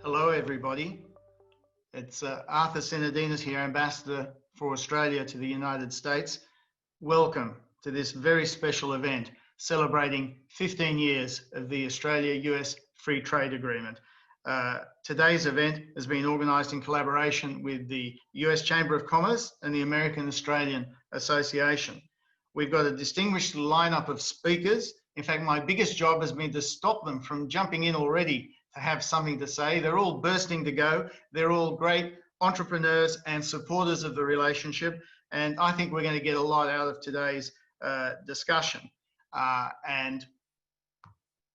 Hello, everybody. It's Arthur Sinodinos here, Ambassador for Australia to the United States. Welcome to this very special event celebrating 15 years of the Australia-US Free Trade Agreement. Today's event has been organised in collaboration with the US Chamber of Commerce and the American Australian Association. We've got a distinguished lineup of speakers. In fact, my biggest job has been to stop them from jumping in already to have something to say. They're all bursting to go. They're all great entrepreneurs and supporters of the relationship. And I think we're going to get a lot out of today's discussion. And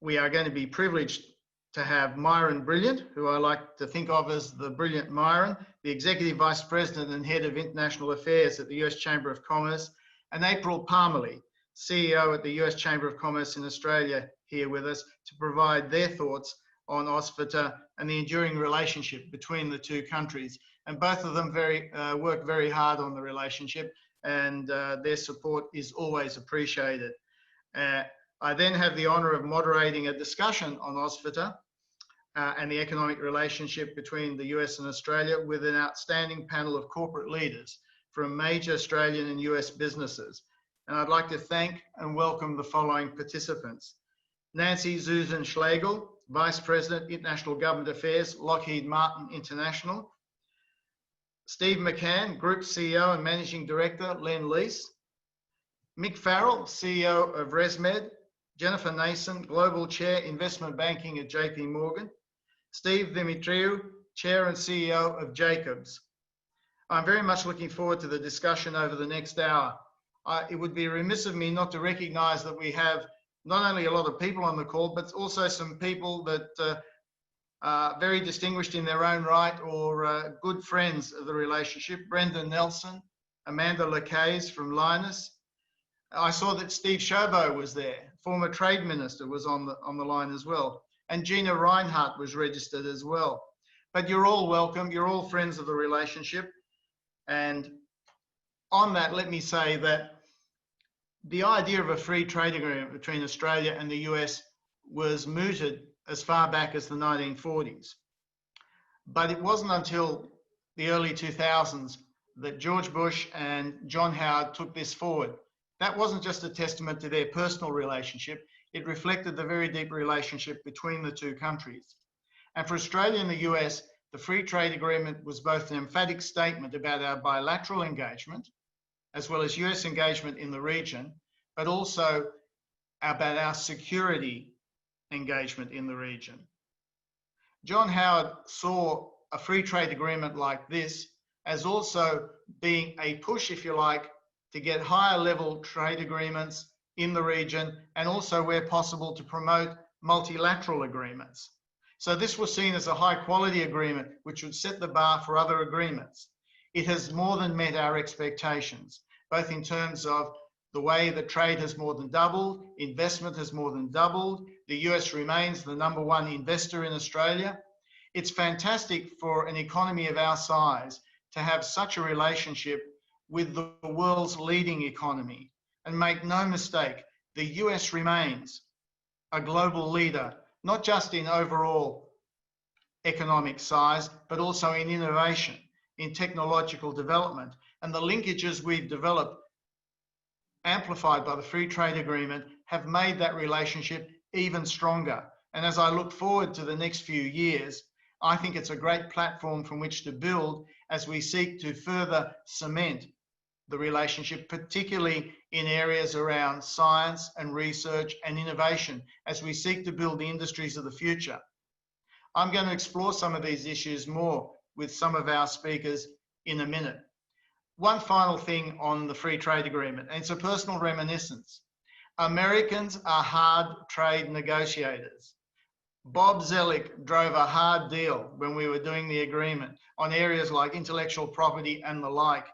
we are going to be privileged to have Myron Brilliant, who I like to think of as the Brilliant Myron, the Executive Vice President and Head of International Affairs at the US Chamber of Commerce, and April Palmerlee, CEO at the US Chamber of Commerce in Australia, here with us to provide their thoughts on AUSTRALIA and the enduring relationship between the two countries. And both of them work very hard on the relationship, and their support is always appreciated. I then have the honour of moderating a discussion on AUSTRALIA and the economic relationship between the US and Australia with an outstanding panel of corporate leaders from major Australian and US businesses. And I'd like to thank and welcome the following participants. Nancy Zuzenschlagel, Vice President, International Government Affairs, Lockheed Martin International. Steve McCann, Group CEO and Managing Director, Lend-Lease. Mick Farrell, CEO of ResMed. Jennifer Nason, Global Chair, Investment Banking at JP Morgan. Steve Dimitriou, Chair and CEO of Jacobs. I'm very much looking forward to the discussion over the next hour. It would be remiss of me not to recognise that we have not only a lot of people on the call, but also some people that are very distinguished in their own right or good friends of the relationship. Brendan Nelson, Amanda Lacaze from Linus. I saw that Steve Shobo was there, former Trade Minister, was on the line as well. And Gina Reinhardt was registered as well. But you're all welcome, you're all friends of the relationship. And on that, let me say that the idea of a free trade agreement between Australia and the US was mooted as far back as the 1940s. But it wasn't until the early 2000s that George Bush and John Howard took this forward. That wasn't just a testament to their personal relationship, it reflected the very deep relationship between the two countries. And for Australia and the US, the free trade agreement was both an emphatic statement about our bilateral engagement, as well as US engagement in the region, but also about our security engagement in the region. John Howard saw a free trade agreement like this as also being a push, if you like, to get higher level trade agreements in the region and also where possible to promote multilateral agreements. So this was seen as a high quality agreement which would set the bar for other agreements. It has more than met our expectations, both in terms of the way that trade has more than doubled, investment has more than doubled, the US remains the #1 investor in Australia. It's fantastic for an economy of our size to have such a relationship with the world's leading economy. And make no mistake, the US remains a global leader, not just in overall economic size, but also in innovation, in technological development. And the linkages we've developed, amplified by the free trade agreement, have made that relationship even stronger. And as I look forward to the next few years, I think it's a great platform from which to build as we seek to further cement the relationship, particularly in areas around science and research and innovation, as we seek to build the industries of the future. I'm going to explore some of these issues more with some of our speakers in a minute. One final thing on the free trade agreement, and it's a personal reminiscence. Americans are hard trade negotiators. Bob Zoellick drove a hard deal when we were doing the agreement on areas like intellectual property and the like.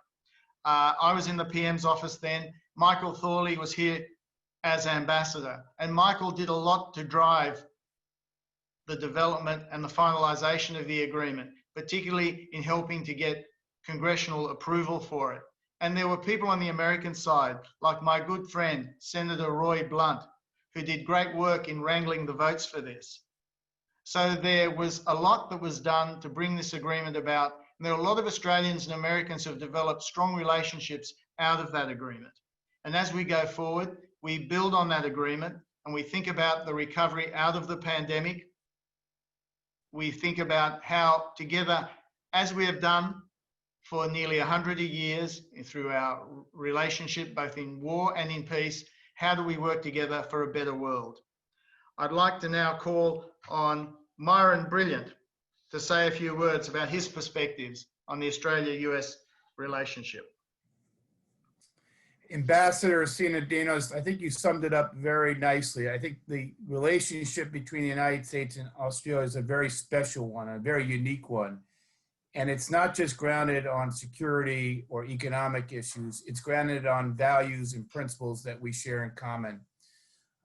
I was in the PM's office then. Michael Thorley was here as ambassador, and Michael did a lot to drive the development and the finalization of the agreement, particularly in helping to get congressional approval for it. And there were people on the American side, like my good friend, Senator Roy Blunt, who did great work in wrangling the votes for this. So there was a lot that was done to bring this agreement about. And there are a lot of Australians and Americans who have developed strong relationships out of that agreement. And as we go forward, we build on that agreement and we think about the recovery out of the pandemic. We think about how together, as we have done for nearly 100 years through our relationship, both in war and in peace, how do we work together for a better world? I'd like to now call on Myron Brilliant to say a few words about his perspectives on the Australia-US relationship. Ambassador Sinodinos, I think you summed it up very nicely. I think the relationship between the United States and Australia is a very special one, a very unique one. And it's not just grounded on security or economic issues, it's grounded on values and principles that we share in common.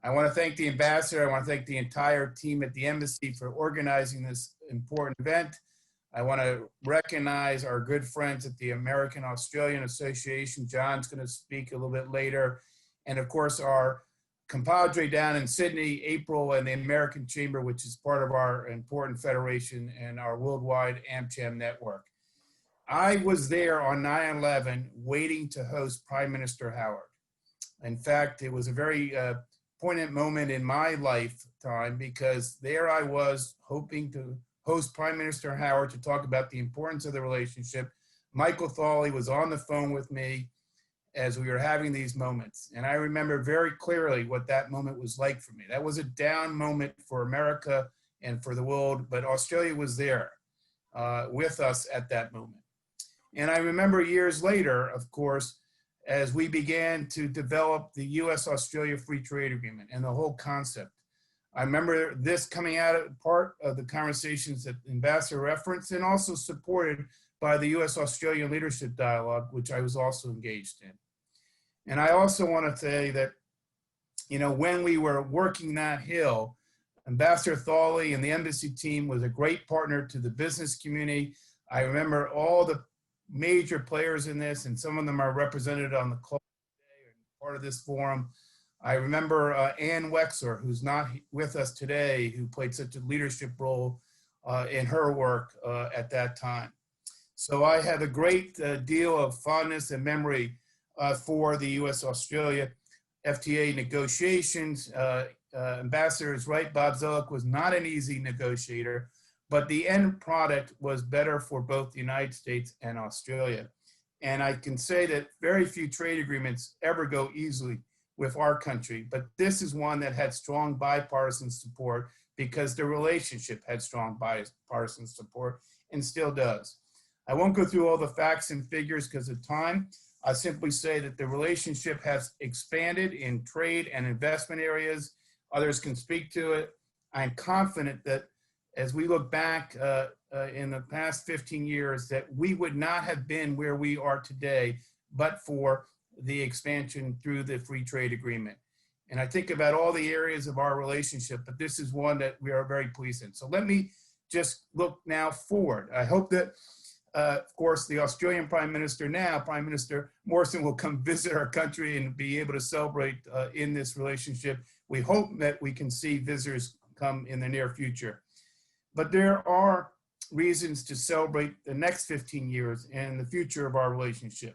I want to thank the ambassador. I want to thank the entire team at the embassy for organizing this important event. I want to recognize our good friends at the American Australian Association. John's going to speak a little bit later. And of course, our compadre down in Sydney, April, and the American Chamber, which is part of our important federation and our worldwide AmCham network. I was there on 9/11 waiting to host Prime Minister Howard. In fact, it was a very poignant moment in my lifetime because there I was hoping to host Prime Minister Howard to talk about the importance of the relationship. Michael Thawley was on the phone with me as we were having these moments. And I remember very clearly what that moment was like for me. That was a down moment for America and for the world, but Australia was there with us at that moment. And I remember years later, of course, as we began to develop the US-Australia Free Trade Agreement and the whole concept. I remember this coming out of part of the conversations that the ambassador referenced and also supported by the US-Australian Leadership Dialogue, which I was also engaged in. And I also want to say that, you know, when we were working that hill, Ambassador Thawley and the embassy team was a great partner to the business community. I remember all the major players in this, and some of them are represented on the call today and part of this forum. I remember Ann Wexler, who's not with us today, who played such a leadership role in her work at that time. So I have a great deal of fondness and memory for the US-Australia FTA negotiations. Ambassador is right, Bob Zoellick was not an easy negotiator, but the end product was better for both the United States and Australia. And I can say that very few trade agreements ever go easily with our country, but this is one that had strong bipartisan support because the relationship had strong bipartisan support and still does. I won't go through all the facts and figures because of time. I simply say that the relationship has expanded in trade and investment areas. Others can speak to it. I'm confident that as we look back in the past 15 years, that we would not have been where we are today, but for the expansion through the free trade agreement. And I think about all the areas of our relationship, but this is one that we are very pleased in. So let me just look now forward. I hope that, of course, the Australian Prime Minister now, Prime Minister Morrison, will come visit our country and be able to celebrate in this relationship. We hope that we can see visitors come in the near future. But there are reasons to celebrate the next 15 years and the future of our relationship.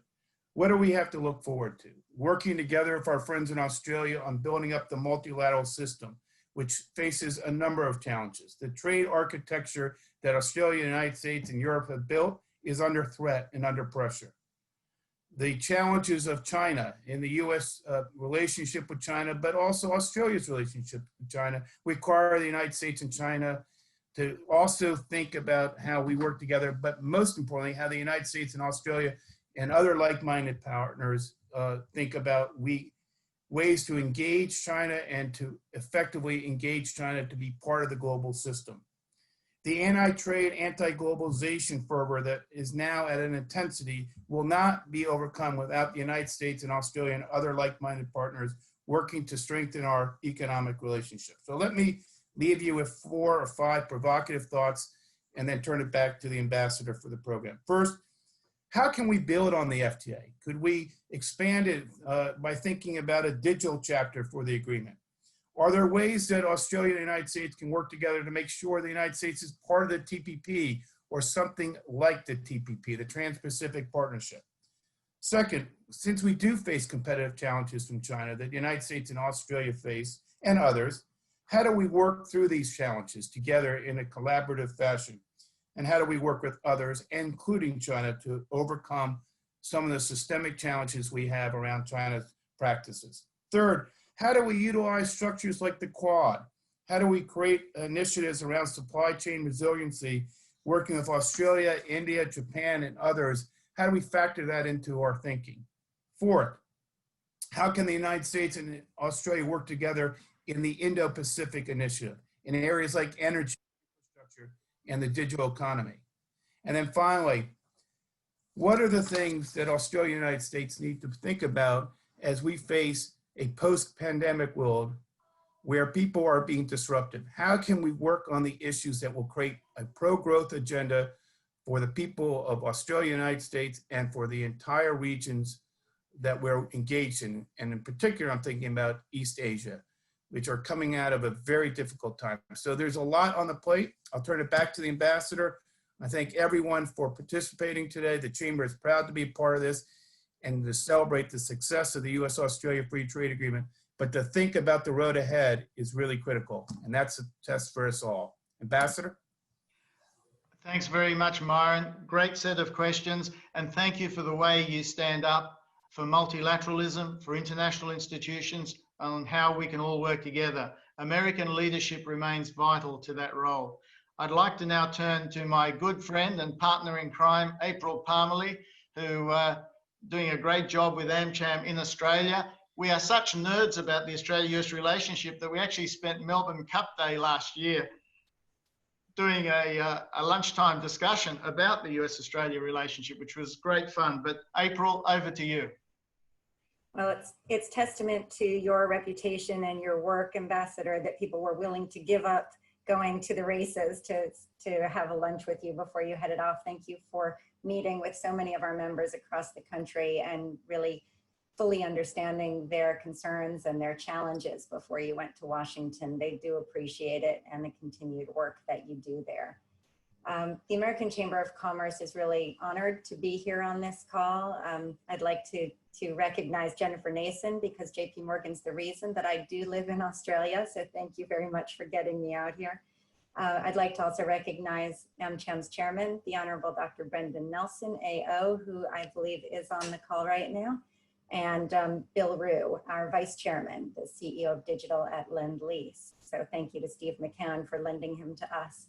What do we have to look forward to? Working together with our friends in Australia on building up the multilateral system, which faces a number of challenges. The trade architecture that Australia, the United States, and Europe have built is under threat and under pressure. The challenges of China in the US relationship with China, but also Australia's relationship with China, require the United States and China to also think about how we work together, but most importantly, how the United States and Australia and other like-minded partners think about ways to engage China and to effectively engage China to be part of the global system. The anti-trade, anti-globalization fervor that is now at an intensity will not be overcome without the United States and Australia and other like-minded partners working to strengthen our economic relationship. So let me leave you with 4 or 5 provocative thoughts and then turn it back to the ambassador for the program. First, how can we build on the FTA? Could we expand it by thinking about a digital chapter for the agreement? Are there ways that Australia and the United States can work together to make sure the United States is part of the TPP or something like the TPP, the Trans-Pacific Partnership? Second, since we do face competitive challenges from China that the United States and Australia face, and others, how do we work through these challenges together in a collaborative fashion? And how do we work with others, including China, to overcome some of the systemic challenges we have around China's practices? Third, how do we utilize structures like the Quad? How do we create initiatives around supply chain resiliency, working with Australia, India, Japan, and others? How do we factor that into our thinking? Fourth, how can the United States and Australia work together in the Indo-Pacific Initiative in areas like energy infrastructure and the digital economy? And then finally, what are the things that Australia and the United States need to think about as we face a post-pandemic world where people are being disrupted? How can we work on the issues that will create a pro-growth agenda for the people of Australia, United States, and for the entire regions that we're engaged in? And in particular, I'm thinking about East Asia, which are coming out of a very difficult time. So there's a lot on the plate. I'll turn it back to the ambassador. I thank everyone for participating today. The Chamber is proud to be a part of this and to celebrate the success of the U.S.-Australia Free Trade Agreement. But to think about the road ahead is really critical, and that's a test for us all. Ambassador? Thanks very much, Myron. Great set of questions, and thank you for the way you stand up for multilateralism, for international institutions, on how we can all work together. American leadership remains vital to that role. I'd like to now turn to my good friend and partner in crime, April Palmerlee, who doing a great job with AmCham in Australia. We are such nerds about the Australia-US relationship that we actually spent Melbourne Cup Day last year doing a lunchtime discussion about the US-Australia relationship, which was great fun. But April, over to you. Well, it's testament to your reputation and your work, Ambassador, that people were willing to give up going to the races to have a lunch with you before you headed off. Thank you for meeting with so many of our members across the country and really fully understanding their concerns and their challenges before you went to Washington. They do appreciate it and the continued work that you do there. The American Chamber of Commerce is really honored to be here on this call. I'd like to recognize Jennifer Nason, because JP Morgan's the reason that I do live in Australia. So thank you very much for getting me out here. I'd like to also recognize AmCham's chairman, the Honorable Dr. Brendan Nelson, AO, who I believe is on the call right now, and Bill Rue, our vice chairman, the CEO of Digital at Lend-Lease. So thank you to Steve McCann for lending him to us.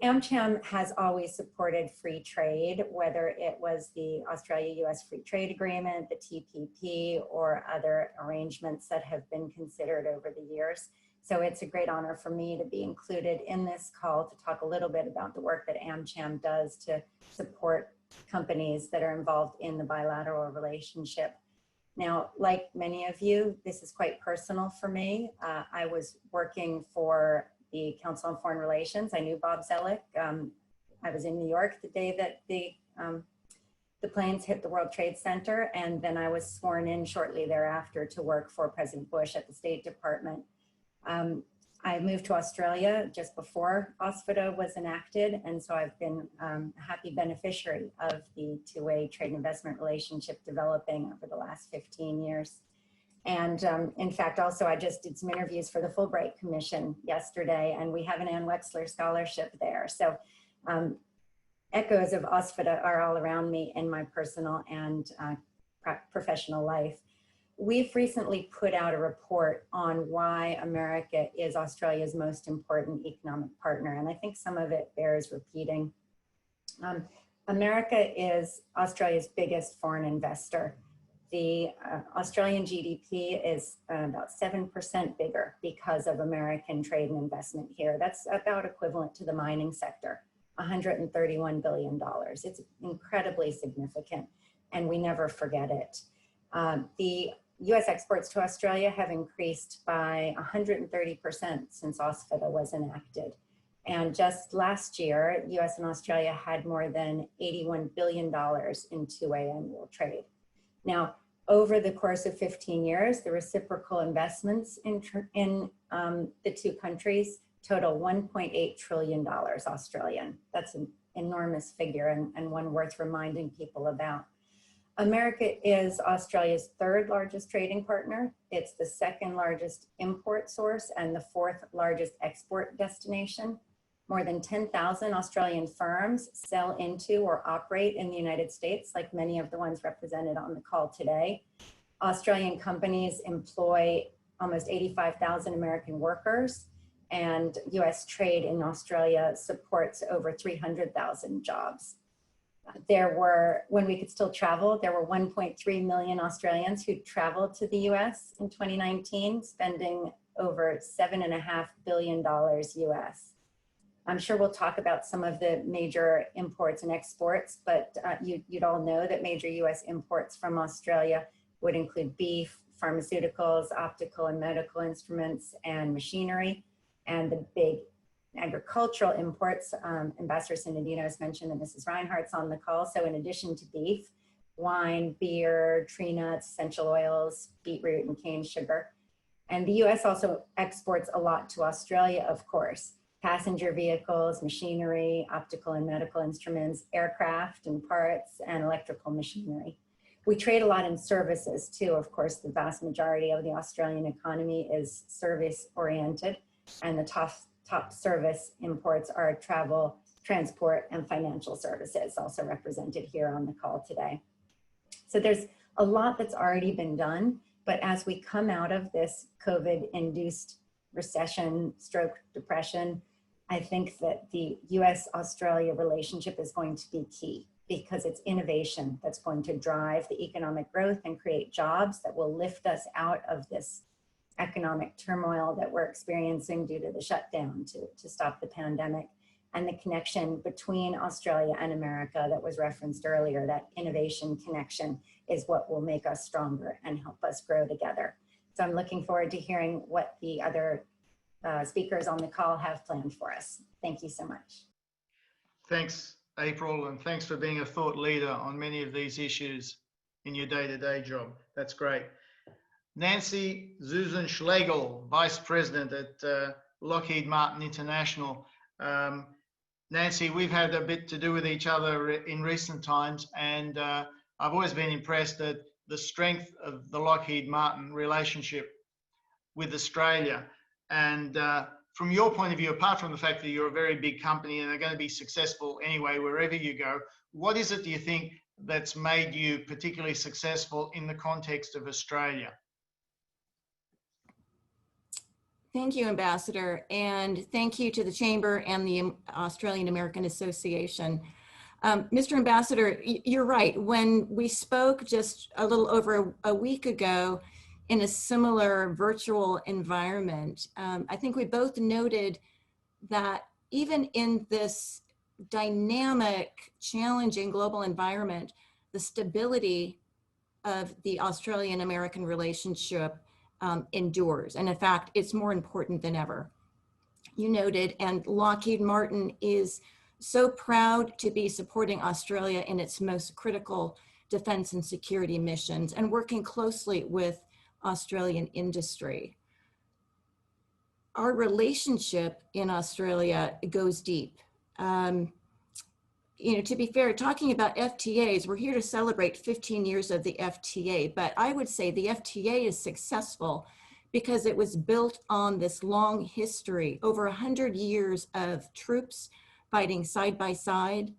AmCham has always supported free trade, whether it was the Australia-US Free Trade Agreement, the TPP, or other arrangements that have been considered over the years. So it's a great honor for me to be included in this call to talk a little bit about the work that AmCham does to support companies that are involved in the bilateral relationship. Now, like many of you, this is quite personal for me. I was working for the Council on Foreign Relations. I knew Bob Zellick. I was in New York the day that the planes hit the World Trade Center, and then I was sworn in shortly thereafter to work for President Bush at the State Department. I moved to Australia just before OSFDA was enacted, and so I've been a happy beneficiary of the two-way trade and investment relationship developing over the last 15 years. And in fact, also, I just did some interviews for the Fulbright Commission yesterday, and we have an Ann Wexler Scholarship there. So echoes of OSFDA are all around me in my personal and professional life. We've recently put out a report on why America is Australia's most important economic partner, and I think some of it bears repeating. America is Australia's biggest foreign investor. The Australian GDP is about 7% bigger because of American trade and investment here. That's about equivalent to the mining sector, $131 billion. It's incredibly significant, and we never forget it. The US exports to Australia have increased by 130% since OSFDA was enacted. And just last year, US and Australia had more than $81 billion in two-way annual trade. Now, Over the course of 15 years, the reciprocal investments in the two countries total $1.8 trillion Australian. That's an enormous figure and one worth reminding people about. America is Australia's third largest trading partner. It's the second largest import source and the fourth largest export destination. More than 10,000 Australian firms sell into or operate in the United States, like many of the ones represented on the call today. Australian companies employ almost 85,000 American workers, and US trade in Australia supports over 300,000 jobs. There were, when we could still travel, there were 1.3 million Australians who traveled to the US in 2019, spending over $7.5 billion US. I'm sure we'll talk about some of the major imports and exports, but you'd all know that major US imports from Australia would include beef, pharmaceuticals, optical and medical instruments, and machinery. And the big agricultural imports, Ambassador Sinodinos mentioned that Mrs. Reinhardt's on the call. So in addition to beef, wine, beer, tree nuts, essential oils, beetroot, and cane sugar. And the US also exports a lot to Australia, of course. Passenger vehicles, machinery, optical and medical instruments, aircraft and parts, and electrical machinery. We trade a lot in services too. Of course, the vast majority of the Australian economy is service-oriented, and the top service imports are travel, transport, and financial services, also represented here on the call today. So there's a lot that's already been done, but as we come out of this COVID-induced recession, stroke, depression, I think that the US-Australia relationship is going to be key, because it's innovation that's going to drive the economic growth and create jobs that will lift us out of this economic turmoil that we're experiencing due to the shutdown to stop the pandemic. And the connection between Australia and America that was referenced earlier, that innovation connection, is what will make us stronger and help us grow together. So I'm looking forward to hearing what the other speakers on the call have planned for us. Thank you so much. Thanks, April, and thanks for being a thought leader on many of these issues in your day-to-day job. That's great. Nancy Zuzenschlagel, Vice President at Lockheed Martin International. Nancy, we've had a bit to do with each other in recent times, and I've always been impressed at the strength of the Lockheed Martin relationship with Australia. And from your point of view, apart from the fact that you're a very big company and are going to be successful anyway, wherever you go, what is it, do you think, that's made you particularly successful in the context of Australia? Thank you, Ambassador, and thank you to the Chamber and the Australian American Association. Mr. Ambassador, you're right. When we spoke just a little over a week ago in a similar virtual environment, I think we both noted that even in this dynamic, challenging global environment, the stability of the Australian-American relationship endures. And in fact, it's more important than ever. You noted, and Lockheed Martin is so proud to be supporting Australia in its most critical defense and security missions and working closely with Australian industry. Our relationship in Australia goes deep. You know, to be fair, talking about FTAs, we're here to celebrate 15 years of the FTA, but I would say the FTA is successful because it was built on this long history, over 100 years of troops fighting side by side,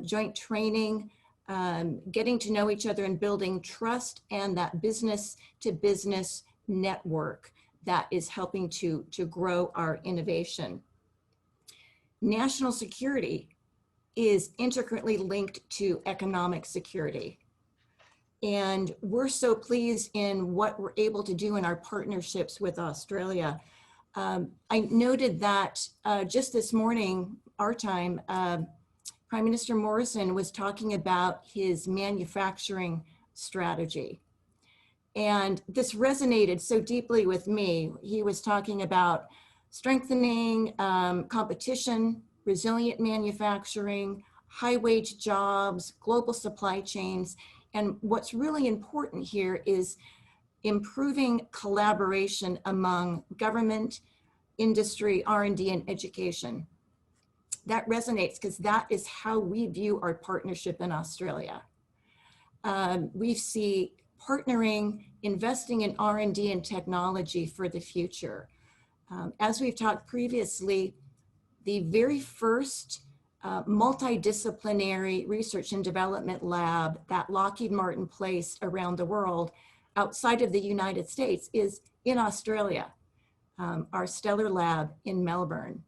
joint training, getting to know each other and building trust, and that business to business network that is helping to grow our innovation. National security is intricately linked to economic security. And we're so pleased in what we're able to do in our partnerships with Australia. I noted that just this morning, our time, Prime Minister Morrison was talking about his manufacturing strategy. And this resonated so deeply with me. He was talking about strengthening competition, resilient manufacturing, high wage jobs, global supply chains. And what's really important here is improving collaboration among government, industry, R&D, and education. That resonates because that is how we view our partnership in Australia. We see partnering, investing in R&D and technology for the future. As we've talked previously, the very first multidisciplinary research and development lab that Lockheed Martin placed around the world outside of the United States is in Australia, our Stellar Lab in Melbourne.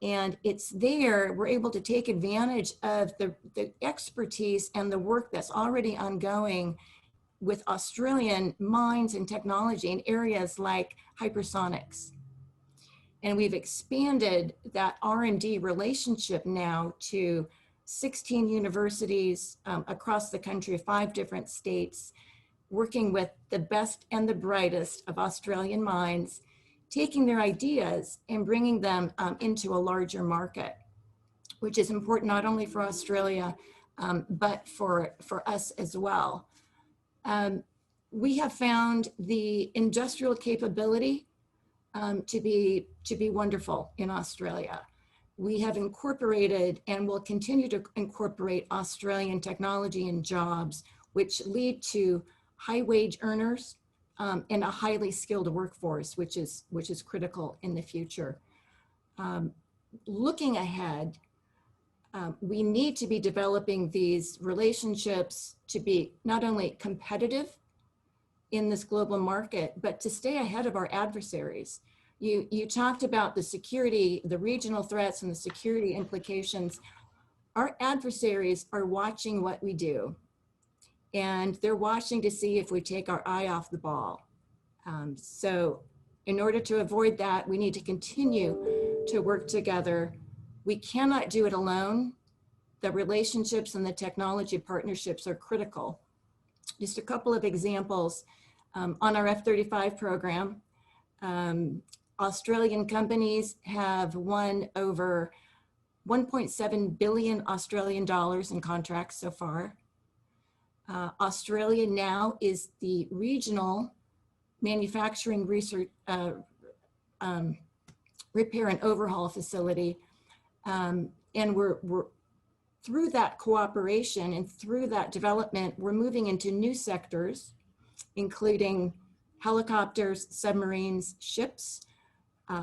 And it's there, we're able to take advantage of the expertise and the work that's already ongoing with Australian minds and technology in areas like hypersonics. And we've expanded that R&D relationship now to 16 universities across the country, 5 different states, working with the best and the brightest of Australian minds, taking their ideas and bringing them into a larger market, which is important not only for Australia, but for us as well. We have found the industrial capability to be wonderful in Australia. We have incorporated and will continue to incorporate Australian technology and jobs, which lead to high wage earners and a highly skilled workforce, which is critical in the future. Looking ahead, we need to be developing these relationships to be not only competitive in this global market, but to stay ahead of our adversaries. You talked about the security, the regional threats and the security implications. Our adversaries are watching what we do, and they're watching to see if we take our eye off the ball. So in order to avoid that, we need to continue to work together. We cannot do it alone. The relationships and the technology partnerships are critical. Just a couple of examples. On our F-35 program, Australian companies have won over 1.7 billion Australian dollars in contracts so far. Australia now is the regional manufacturing research, repair and overhaul facility. And we're through that cooperation and through that development, we're moving into new sectors, including helicopters, submarines, ships,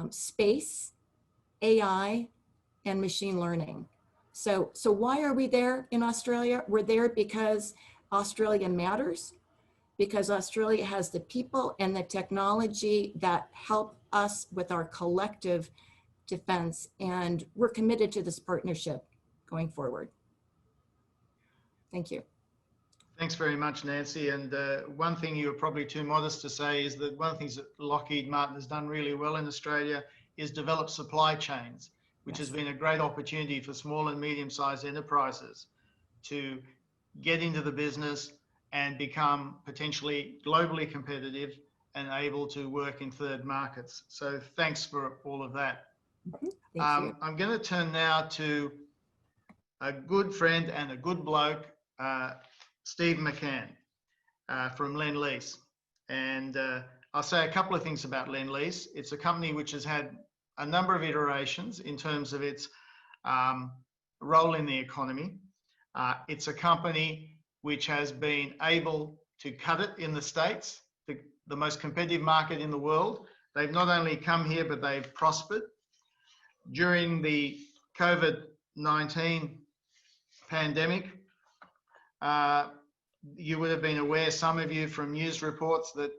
space, AI, and machine learning. So why are we there in Australia? We're there because Australia matters, because Australia has the people and the technology that help us with our collective defense, and we're committed to this partnership going forward. Thank you. Thanks very much, Nancy. And one thing you were probably too modest to say is that one of the things that Lockheed Martin has done really well in Australia is develop supply chains, which has been a great opportunity for small and medium-sized enterprises to get into the business and become potentially globally competitive and able to work in third markets. So thanks for all of that. Thank you. I'm going to turn now to a good friend and a good bloke, Steve McCann from Lend-Lease. And I'll say a couple of things about Lend-Lease. It's a company which has had a number of iterations in terms of its role in the economy. It's a company which has been able to cut it in the States, the most competitive market in the world. They've not only come here, but they've prospered. During the COVID-19 pandemic, you would have been aware, some of you, from news reports that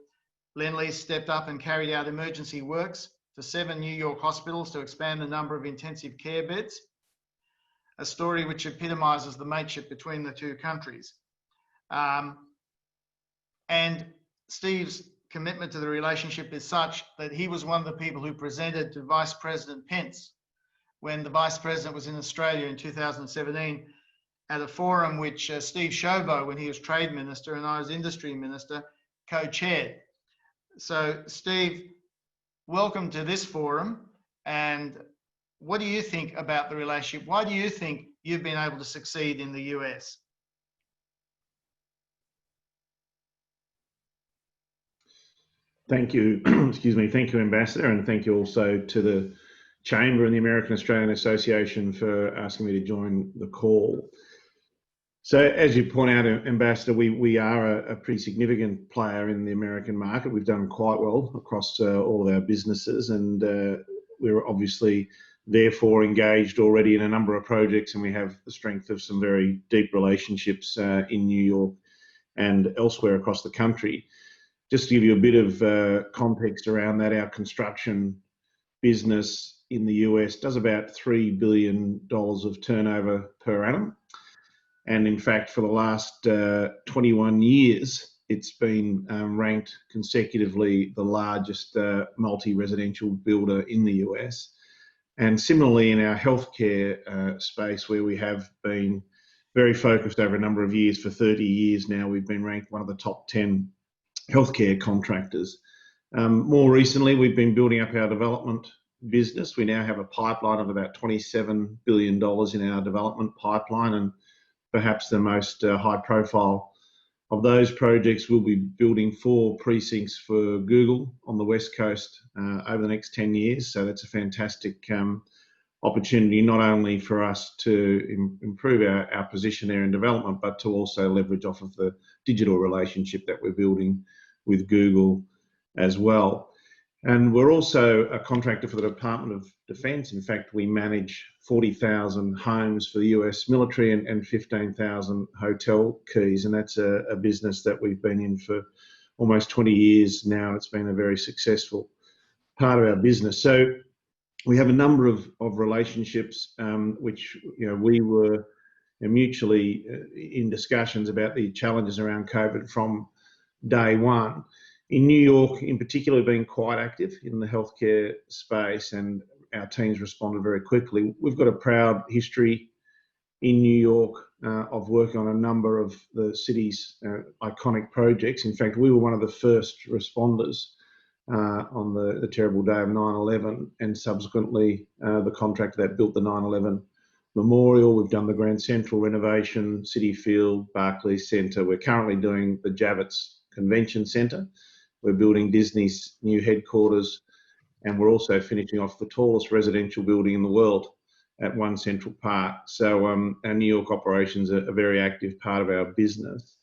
Lend-Lease stepped up and carried out emergency works to 7 New York hospitals to expand the number of intensive care beds, a story which epitomizes the mateship between the two countries. And Steve's commitment to the relationship is such that he was one of the people who presented to Vice President Pence when the Vice President was in Australia in 2017 at a forum which Steve Shobo, when he was Trade Minister and I was Industry Minister, co-chaired. So Steve, welcome to this forum. And what do you think about the relationship? Why do you think you've been able to succeed in the US? Thank you, excuse me, thank you, Ambassador, and thank you also to the Chamber and the American Australian Association for asking me to join the call. So as you point out, Ambassador, we are a pretty significant player in the American market. We've done quite well across all of our businesses, and we're obviously therefore engaged already in a number of projects, and we have the strength of some very deep relationships in New York and elsewhere across the country. Just to give you a bit of context around that, our construction business in the US does about $3 billion of turnover per annum. And in fact, for the last 21 years, it's been ranked consecutively the largest multi-residential builder in the US. And similarly, in our healthcare space, where we have been very focused over a number of years, for 30 years now, we've been ranked one of the top 10 healthcare contractors. More recently, we've been building up our development business. We now have a pipeline of about $27 billion in our development pipeline, and perhaps the most high profile of those projects will be building 4 precincts for Google on the West Coast over the next 10 years. So that's a fantastic opportunity, not only for us to improve our position there in development, but to also leverage off of the digital relationship that we're building with Google as well. And we're also a contractor for the Department of Defense. In fact, we manage 40,000 homes for the US military and 15,000 hotel keys. And that's a business that we've been in for almost 20 years now. It's been a very successful part of our business. So we have a number of relationships which we were mutually in discussions about the challenges around COVID from day one. In New York, in particular, being quite active in the healthcare space, and our teams responded very quickly. We've got a proud history in New York of working on a number of the city's iconic projects. In fact, we were one of the first responders on the terrible day of 9/11, and subsequently the contractor that built the 9/11 Memorial. We've done the Grand Central renovation, Citi Field, Barclays Centre. We're currently doing the Javits Convention Centre. We're building Disney's new headquarters, and we're also finishing off the tallest residential building in the world at One Central Park. So our New York operations are a very active part of our business.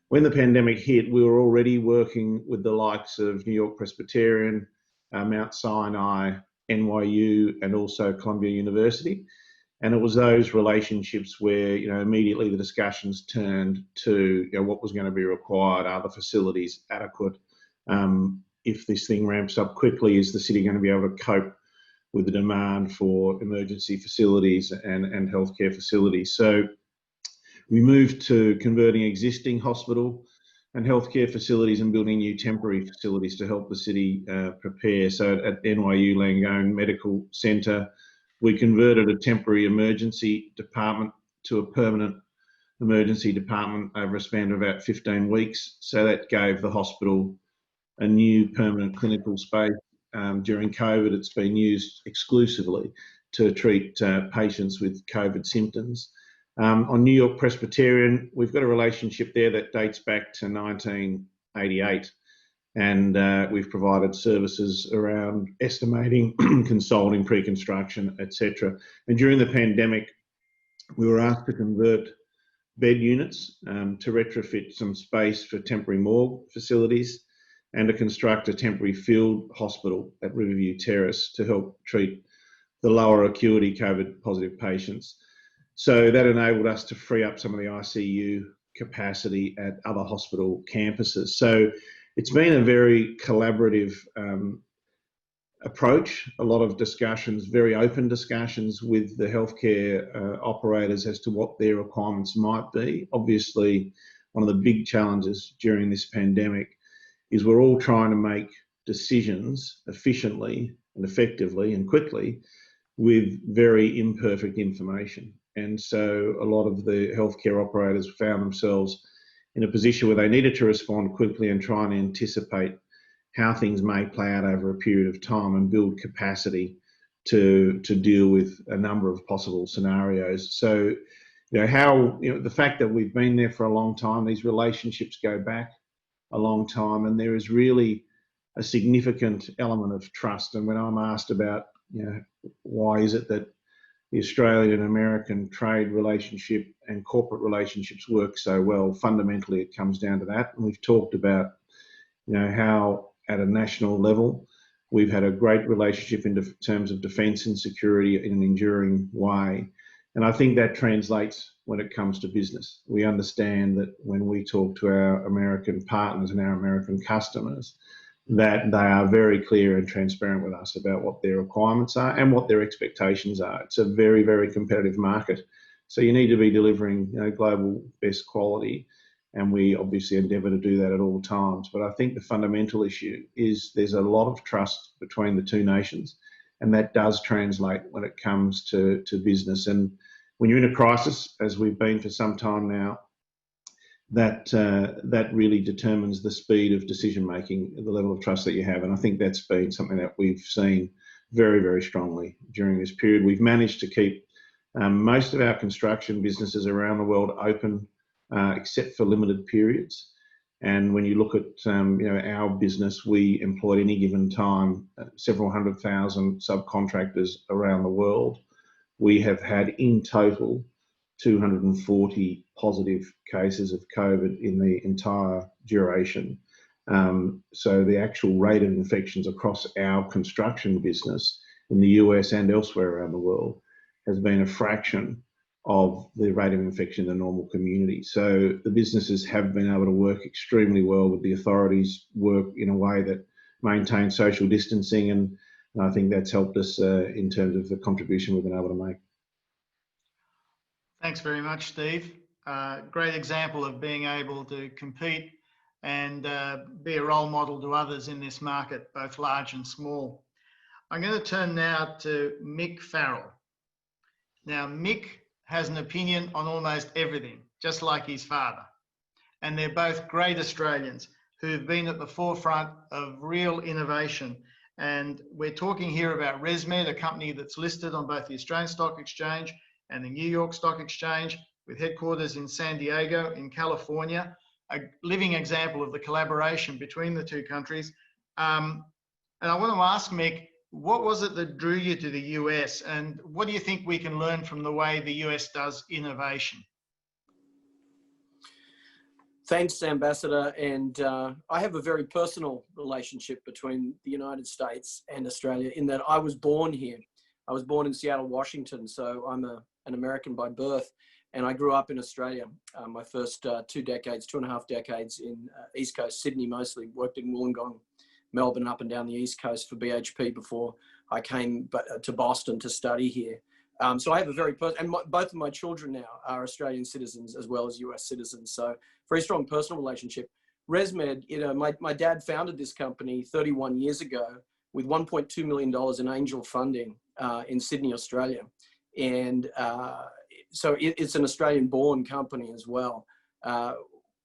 When the pandemic hit, we were already working with the likes of New York Presbyterian, Mount Sinai, NYU, and also Columbia University. And it was those relationships where, immediately the discussions turned to what was going to be required. Are the facilities adequate? If this thing ramps up quickly, is the city going to be able to cope with the demand for emergency facilities and healthcare facilities? So we moved to converting existing hospital and healthcare facilities and building new temporary facilities to help the city prepare. So at NYU Langone Medical Centre, we converted a temporary emergency department to a permanent emergency department over a span of about 15 weeks. So that gave the hospital a new permanent clinical space. During COVID, it's been used exclusively to treat patients with COVID symptoms. On New York Presbyterian, we've got a relationship there that dates back to 1988. And we've provided services around estimating, consulting, pre-construction, etc. And during the pandemic, we were asked to convert bed units to retrofit some space for temporary morgue facilities and to construct a temporary field hospital at Riverview Terrace to help treat the lower acuity COVID positive patients. So that enabled us to free up some of the ICU capacity at other hospital campuses. So it's been a very collaborative approach, a lot of discussions, very open discussions with the healthcare operators as to what their requirements might be. Obviously, one of the big challenges during this pandemic is we're all trying to make decisions efficiently and effectively and quickly with very imperfect information. And so a lot of the healthcare operators found themselves in a position where they needed to respond quickly and try and anticipate how things may play out over a period of time and build capacity to deal with a number of possible scenarios. So, the fact that we've been there for a long time, these relationships go back a long time, and there is really a significant element of trust. And when I'm asked about, why is it that the Australian and American trade relationship and corporate relationships work so well, fundamentally it comes down to that. And we've talked about, how at a national level we've had a great relationship in terms of defence and security in an enduring way. And I think that translates when it comes to business. We understand that when we talk to our American partners and our American customers, that they are very clear and transparent with us about what their requirements are and what their expectations are. It's a very, very competitive market. So you need to be delivering global best quality, and we obviously endeavour to do that at all times. But I think the fundamental issue is there's a lot of trust between the two nations, and that does translate when it comes to business. And when you're in a crisis, as we've been for some time now, that really determines the speed of decision making, the level of trust that you have. And I think that's been something that we've seen very, very strongly during this period. We've managed to keep most of our construction businesses around the world open, except for limited periods. And when you look at our business, we employed any given time several 100,000 subcontractors around the world. We have had in total 240 positive cases of COVID in the entire duration. So the actual rate of infections across our construction business in the US and elsewhere around the world has been a fraction of the rate of infection in the normal community. So the businesses have been able to work extremely well with the authorities, work in a way that maintains social distancing, and I think that's helped us in terms of the contribution we've been able to make. Thanks very much, Steve. Great example of being able to compete and be a role model to others in this market, both large and small. I'm going to turn now to Mick Farrell. Now, Mick has an opinion on almost everything, just like his father. And they're both great Australians who've been at the forefront of real innovation. And we're talking here about ResMed, a company that's listed on both the Australian Stock Exchange and the New York Stock Exchange, with headquarters in San Diego in California, a living example of the collaboration between the two countries. And I want to ask Mick, what was it that drew you to the US, and what do you think we can learn from the way the US does innovation? Thanks, Ambassador. And I have a very personal relationship between the United States and Australia in that I was born here. I was born in Seattle, Washington, so I'm an American by birth, and I grew up in Australia. My first 2.5 decades in East Coast, Sydney mostly, worked in Wollongong, Melbourne, up and down the East Coast for BHP before I came to Boston to study here. So I have a very and both of my children now are Australian citizens as well as US citizens. So very strong personal relationship. ResMed, my dad founded this company 31 years ago with $1.2 million in angel funding in Sydney, Australia. And so it's an Australian-born company as well.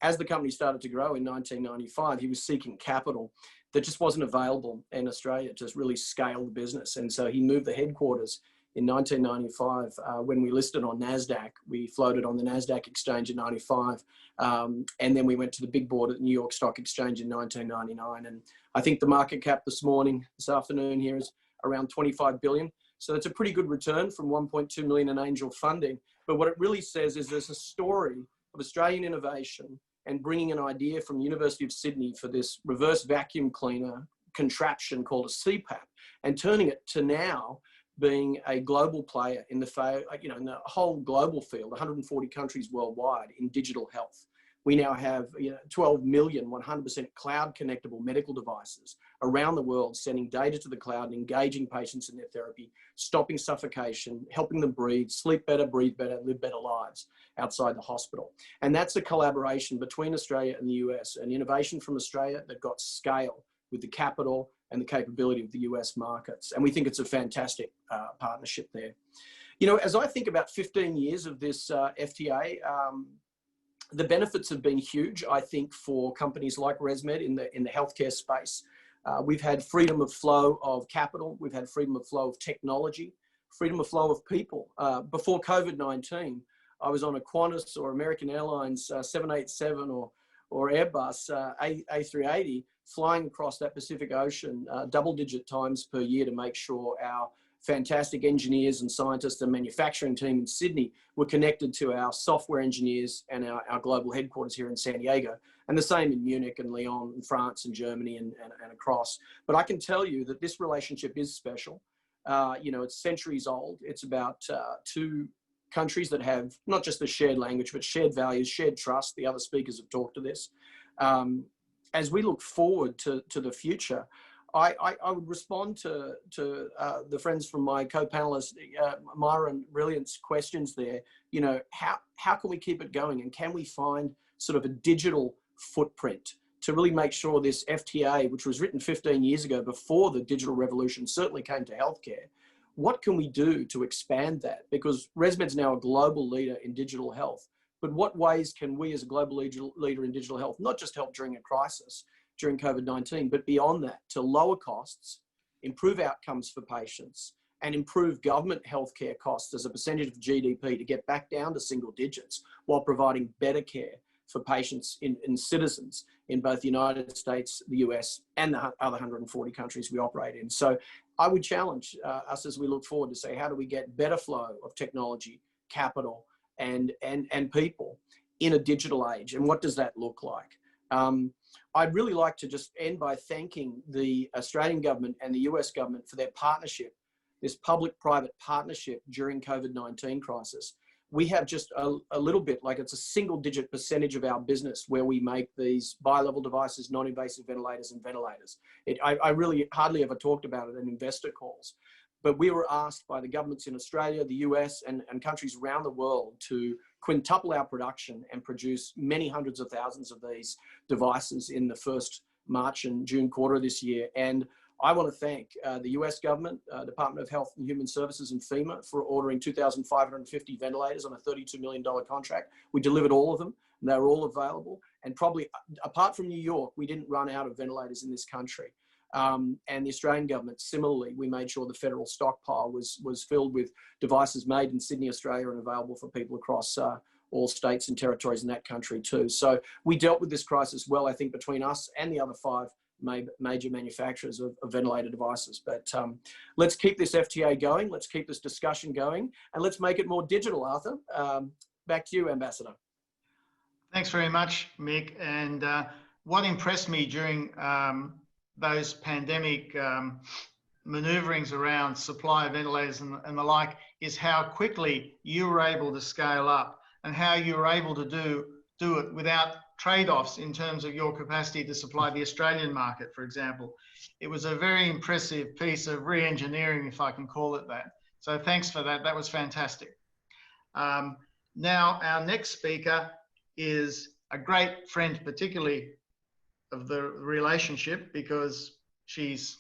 As the company started to grow in 1995, he was seeking capital that just wasn't available in Australia to really scale the business. And so he moved the headquarters in 1995 when we listed on NASDAQ. We floated on the NASDAQ exchange in 95. And then we went to the big board at the New York Stock Exchange in 1999. And I think the market cap this afternoon here is around 25 billion. So it's a pretty good return from 1.2 million in angel funding. But what it really says is there's a story of Australian innovation and bringing an idea from the University of Sydney for this reverse vacuum cleaner contraption called a CPAP, and turning it to now being a global player in in the whole global field, 140 countries worldwide in digital health. We now have 12 million 100% cloud connectable medical devices around the world, sending data to the cloud and engaging patients in their therapy, stopping suffocation, helping them breathe, sleep better, breathe better, live better lives outside the hospital. And that's a collaboration between Australia and the US, an innovation from Australia that got scale with the capital and the capability of the US markets. And we think it's a fantastic partnership there. As I think about 15 years of this FTA, the benefits have been huge, I think, for companies like ResMed in the healthcare space. We've had freedom of flow of capital. We've had freedom of flow of technology, freedom of flow of people. Before COVID-19, I was on a Qantas or American Airlines 787 or or Airbus A380 flying across that Pacific Ocean double-digit times per year to make sure our fantastic engineers and scientists and manufacturing team in Sydney were connected to our software engineers and our global headquarters here in San Diego, and the same in Munich and Lyon and France and Germany and across. But I can tell you that this relationship is special. You know, it's centuries old. It's about two countries that have not just the shared language, but shared values, shared trust. The other speakers have talked to this. As we look forward to the future, I would respond to the friends from my co-panelist, Myron Brilliant's questions there. You know, how can we keep it going, and can we find sort of a digital footprint to really make sure this FTA, which was written 15 years ago before the digital revolution certainly came to healthcare, what can we do to expand that? Because ResMed's now a global leader in digital health, but what ways can we as a global leader in digital health not just help during a crisis, during COVID-19, but beyond that, to lower costs, improve outcomes for patients, and improve government healthcare costs as a percentage of GDP to get back down to single digits while providing better care for patients and citizens in both the United States, the US, and the other 140 countries we operate in. So I would challenge us as we look forward to say, how do we get better flow of technology, capital, and people in a digital age? And what does that look like? I'd really like to just end by thanking the Australian government and the US government for their partnership, this public-private partnership during COVID-19 crisis. We have just a little bit, like it's a single-digit percentage of our business where we make these bi-level devices, non-invasive ventilators and ventilators. I really hardly ever talked about it in investor calls, but we were asked by the governments in Australia, the US, and countries around the world to quintuple our production and produce many hundreds of thousands of these devices in the first March and June quarter of this year. And I want to thank the US government, Department of Health and Human Services, and FEMA for ordering 2,550 ventilators on a $32 million contract. We delivered all of them, and they were all available. And probably, apart from New York, we didn't run out of ventilators in this country. And the Australian government, similarly, we made sure the federal stockpile was filled with devices made in Sydney, Australia, and available for people across all states and territories in that country too. So we dealt with this crisis well, I think, between us and the other 5 major manufacturers of ventilator devices. But let's keep this FTA going. Let's keep this discussion going, and let's make it more digital, Arthur. Back to you, Ambassador. Thanks very much, Mick. And what impressed me during those pandemic maneuverings around supply of ventilators and the like is how quickly you were able to scale up and how you were able to do it without trade-offs in terms of your capacity to supply the Australian market, for example. It was a very impressive piece of re-engineering, if I can call it that. So thanks for that. That was fantastic. Now, our next speaker is a great friend, particularly of the relationship, because she's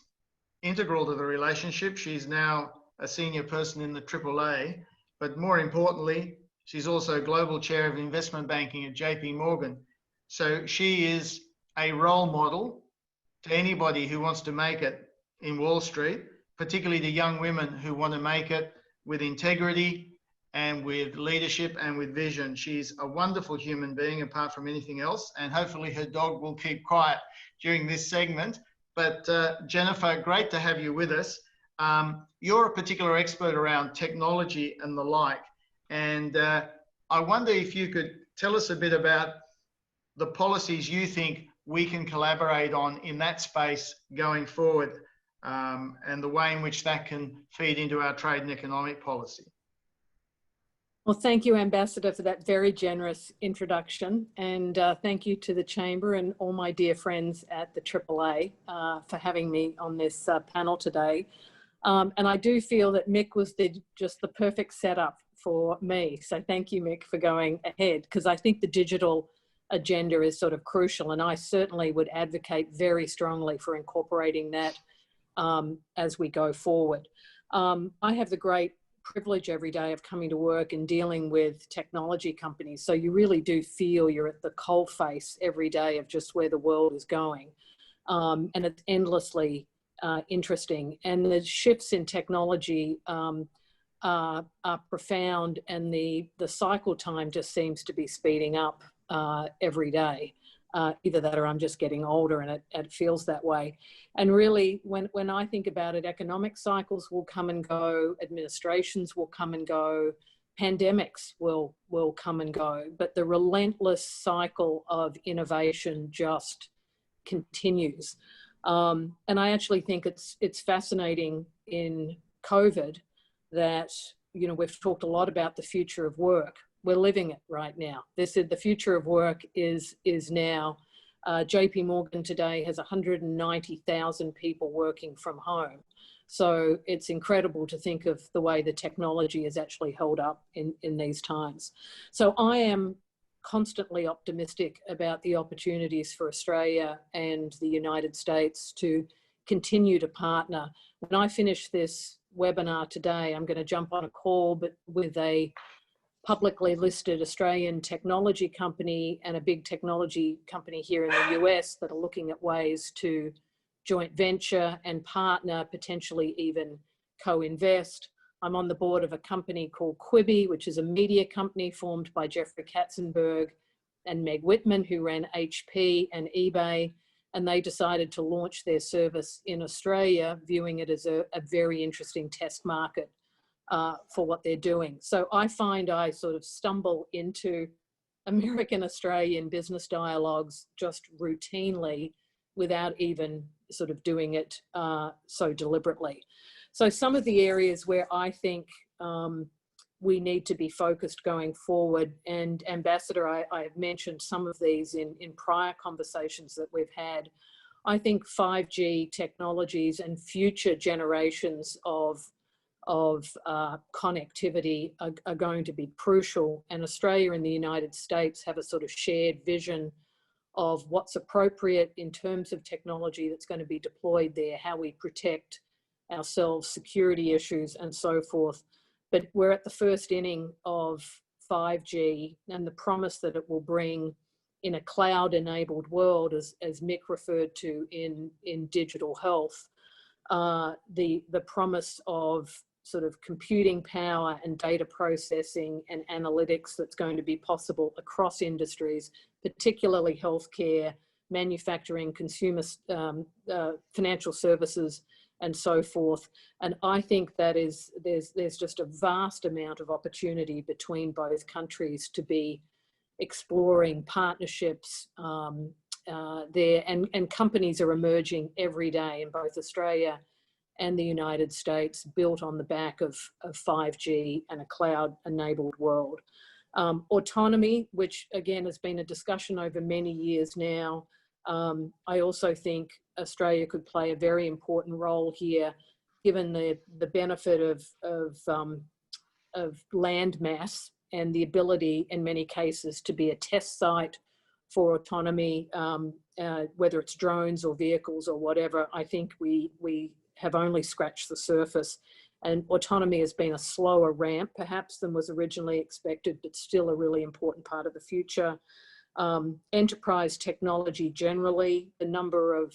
integral to the relationship. She's now a senior person in the AAA, but more importantly, she's also Global Chair of Investment Banking at JP Morgan. So she is a role model to anybody who wants to make it in Wall Street, particularly to young women who want to make it with integrity and with leadership and with vision. She's a wonderful human being apart from anything else, and hopefully her dog will keep quiet during this segment. But Jennifer, great to have you with us. You're a particular expert around technology and the like, and I wonder if you could tell us a bit about the policies you think we can collaborate on in that space going forward, and the way in which that can feed into our trade and economic policy. Well, thank you, Ambassador, for that very generous introduction. And thank you to the Chamber and all my dear friends at the AAA for having me on this panel today. And I do feel that Mick was just the perfect setup for me. So thank you, Mick, for going ahead, because I think the digital agenda is sort of crucial. And I certainly would advocate very strongly for incorporating that as we go forward. I have the great privilege every day of coming to work and dealing with technology companies. So you really do feel you're at the coalface every day of just where the world is going. And it's endlessly interesting. And the shifts in technology are profound, and the cycle time just seems to be speeding up every day. Either that or I'm just getting older and it feels that way. And really, when I think about it, economic cycles will come and go, administrations will come and go, pandemics will come and go, but the relentless cycle of innovation just continues. And I actually think it's fascinating in COVID that, you know, we've talked a lot about the future of work. We're living it right now. The future of work is now. JP Morgan today has 190,000 people working from home. So it's incredible to think of the way the technology is actually held up in these times. So I am constantly optimistic about the opportunities for Australia and the United States to continue to partner. When I finish this webinar today, I'm going to jump on a call with a publicly listed Australian technology company and a big technology company here in the US that are looking at ways to joint venture and partner, potentially even co-invest. I'm on the board of a company called Quibi, which is a media company formed by Jeffrey Katzenberg and Meg Whitman, who ran HP and eBay, and they decided to launch their service in Australia, viewing it as a very interesting test market for what they're doing. So I find I sort of stumble into American-Australian business dialogues just routinely without even sort of doing it so deliberately. So some of the areas where I think we need to be focused going forward, and Ambassador, I have mentioned some of these in prior conversations that we've had. I think 5G technologies and future generations of connectivity are going to be crucial, and Australia and the United States have a sort of shared vision of what's appropriate in terms of technology that's going to be deployed there, how we protect ourselves, security issues and so forth. But we're at the first inning of 5G and the promise that it will bring in a cloud-enabled world, as Mick referred to in digital health, the promise of sort of computing power and data processing and analytics that's going to be possible across industries, particularly healthcare, manufacturing, consumer, financial services, and so forth. And I think that there's just a vast amount of opportunity between both countries to be exploring partnerships there, and companies are emerging every day in both Australia and the United States, built on the back of 5G and a cloud-enabled world. Autonomy, which again has been a discussion over many years now. I also think Australia could play a very important role here, given the benefit of land mass and the ability in many cases to be a test site for autonomy, whether it's drones or vehicles or whatever. I think we have only scratched the surface, and autonomy has been a slower ramp perhaps than was originally expected, but still a really important part of the future. Enterprise technology generally, the number of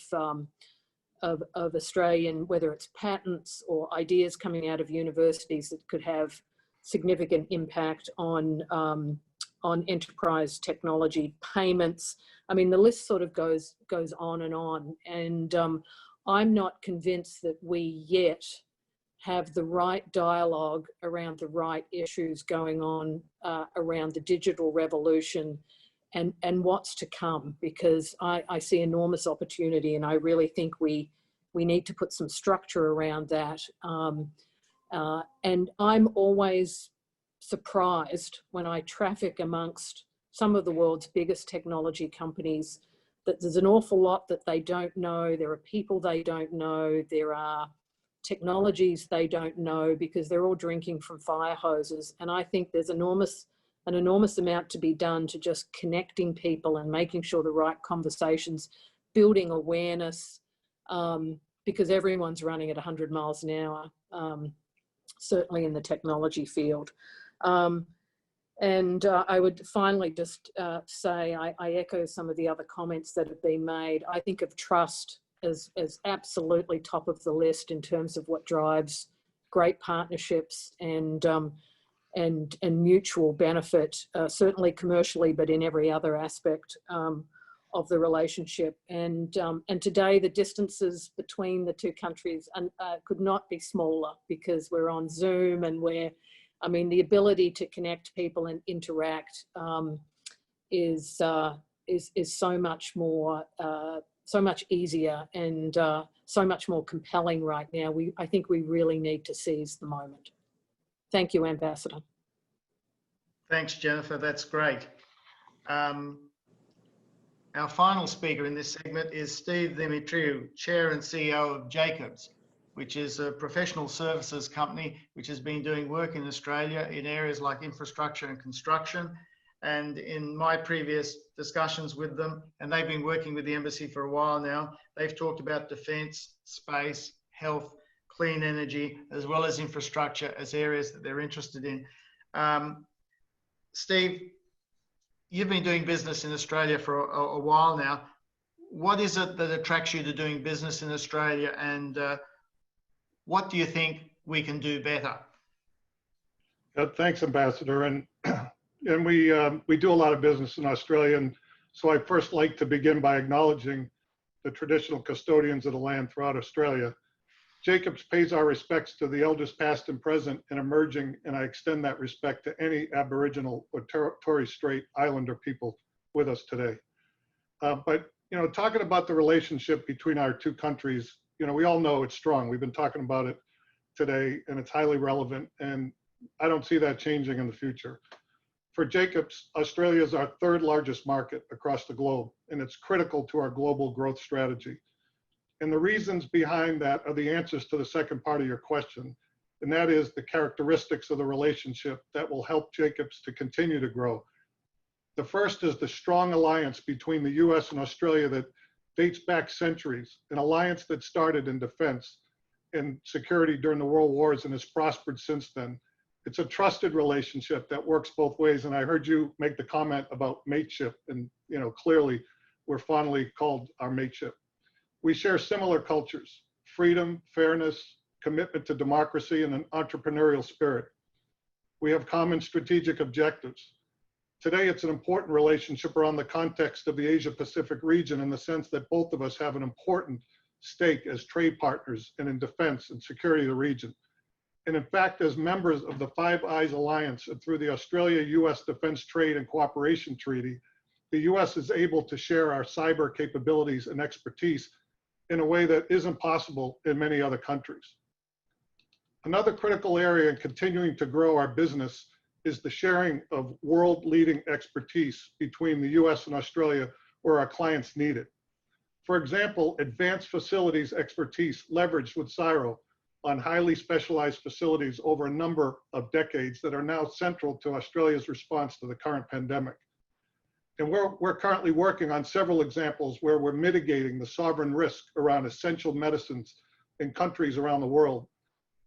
Australian, whether it's patents or ideas coming out of universities that could have significant impact on enterprise technology, payments. I mean, the list sort of goes on, and I'm not convinced that we yet have the right dialogue around the right issues going on around the digital revolution and what's to come, because I see enormous opportunity, and I really think we need to put some structure around that. And I'm always surprised when I traffic amongst some of the world's biggest technology companies that there's an awful lot that they don't know. There are people they don't know. There are technologies they don't know, because they're all drinking from fire hoses. And I think there's an enormous amount to be done to just connecting people and making sure the right conversations, building awareness, because everyone's running at 100 miles an hour, certainly in the technology field. And I would finally just say, I echo some of the other comments that have been made. I think of trust as absolutely top of the list in terms of what drives great partnerships and mutual benefit, certainly commercially, but in every other aspect. of the relationship. And today the distances between the two countries could not be smaller, because we're on Zoom, and the ability to connect people and interact is so much more, so much easier, and so much more compelling right now. I think we really need to seize the moment. Thank you, Ambassador. Thanks, Jennifer. That's great. Our final speaker in this segment is Steve Dimitriou, Chair and CEO of Jacobs, which is a professional services company which has been doing work in Australia in areas like infrastructure and construction. And in my previous discussions with them, and they've been working with the embassy for a while now, they've talked about defence, space, health, clean energy, as well as infrastructure as areas that they're interested in. Steve, you've been doing business in Australia for a while now. What is it that attracts you to doing business in Australia, and what do you think we can do better? Thanks, Ambassador. And we do a lot of business in Australia. And so I first like to begin by acknowledging the traditional custodians of the land throughout Australia. Jacobs pays our respects to the elders past and present and emerging, and I extend that respect to any Aboriginal or Torres Strait Islander people with us today. But talking about the relationship between our two countries, we all know it's strong. We've been talking about it today, and it's highly relevant, and I don't see that changing in the future. For Jacobs, Australia is our third largest market across the globe, and it's critical to our global growth strategy. And the reasons behind that are the answers to the second part of your question, and that is the characteristics of the relationship that will help Jacobs to continue to grow. The first is the strong alliance between the US and Australia that dates back centuries, an alliance that started in defense and security during the world wars and has prospered since then. It's a trusted relationship that works both ways. And I heard you make the comment about mateship, and clearly we're fondly called our mateship. We share similar cultures: freedom, fairness, commitment to democracy, and an entrepreneurial spirit. We have common strategic objectives. Today, it's an important relationship around the context of the Asia-Pacific region, in the sense that both of us have an important stake as trade partners and in defense and security of the region. And in fact, as members of the Five Eyes Alliance and through the Australia-US Defense Trade and Cooperation Treaty, the US is able to share our cyber capabilities and expertise in a way that isn't possible in many other countries. Another critical area in continuing to grow our business is the sharing of world-leading expertise between the US and Australia where our clients need it. For example, advanced facilities expertise leveraged with CSIRO on highly specialized facilities over a number of decades that are now central to Australia's response to the current pandemic. And we're currently working on several examples where we're mitigating the sovereign risk around essential medicines in countries around the world.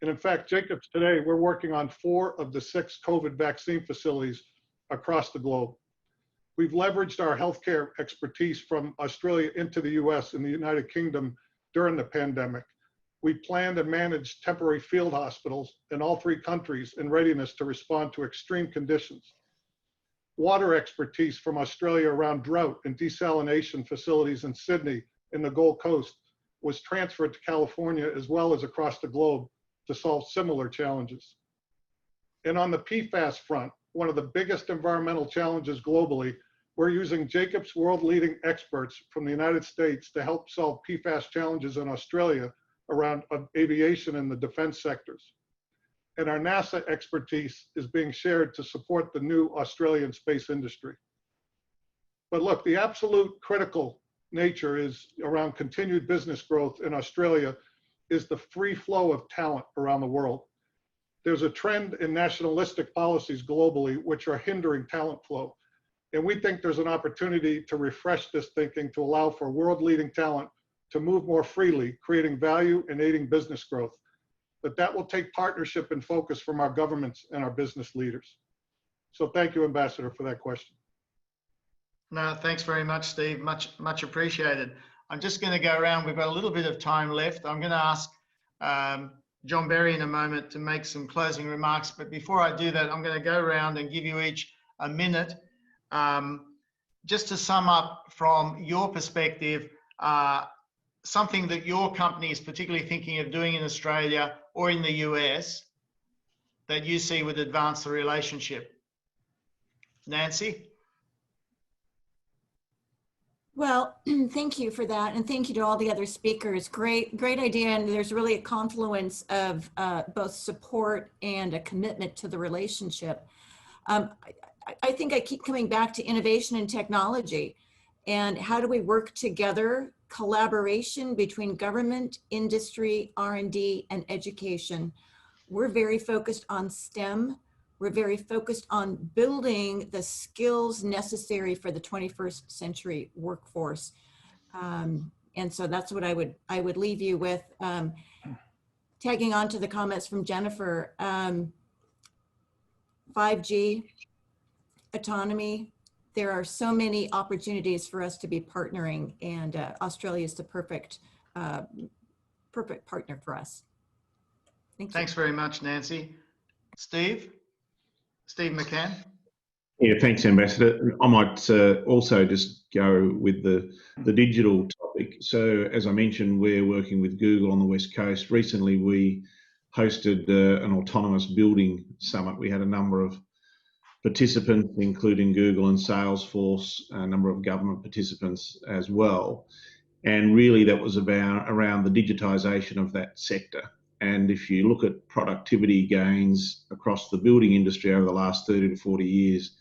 And in fact, Jacobs, today, we're working on 4 of the 6 COVID vaccine facilities across the globe. We've leveraged our healthcare expertise from Australia into the US and the United Kingdom during the pandemic. We planned and managed temporary field hospitals in all 3 countries in readiness to respond to extreme conditions. Water expertise from Australia around drought and desalination facilities in Sydney and the Gold Coast was transferred to California as well as across the globe to solve similar challenges. And on the PFAS front, one of the biggest environmental challenges globally, we're using Jacobs' world-leading experts from the United States to help solve PFAS challenges in Australia around aviation and the defense sectors. And our NASA expertise is being shared to support the new Australian space industry. But look, the absolute critical nature is around continued business growth in Australia is the free flow of talent around the world. There's a trend in nationalistic policies globally which are hindering talent flow. And we think there's an opportunity to refresh this thinking to allow for world-leading talent to move more freely, creating value and aiding business growth. But that will take partnership and focus from our governments and our business leaders. So thank you, Ambassador, for that question. No, thanks very much, Steve. Much appreciated. I'm just going to go around. We've got a little bit of time left. I'm going to ask John Berry in a moment to make some closing remarks. But before I do that, I'm going to go around and give you each a minute just to sum up from your perspective, something that your company is particularly thinking of doing in Australia or in the US that you see would advance the relationship. Nancy? Well, thank you for that. And thank you to all the other speakers. Great idea. And there's really a confluence of both support and a commitment to the relationship. I think I keep coming back to innovation and technology and how do we work together, collaboration between government, industry, R&D, and education. We're very focused on STEM. We're very focused on building the skills necessary for the 21st century workforce. And so that's what I would leave you with. Tagging on to the comments from Jennifer, 5G, autonomy, there are so many opportunities for us to be partnering, and Australia is the perfect partner for us. Thanks very much, Nancy. Steve McCann. Yeah, thanks, Ambassador. I might also just go with the digital topic. So, as I mentioned, we're working with Google on the West Coast. Recently, we hosted an autonomous building summit. We had a number of participants, including Google and Salesforce, a number of government participants as well. And really, that was around the digitisation of that sector. And if you look at productivity gains across the building industry over the last 30 to 40 years,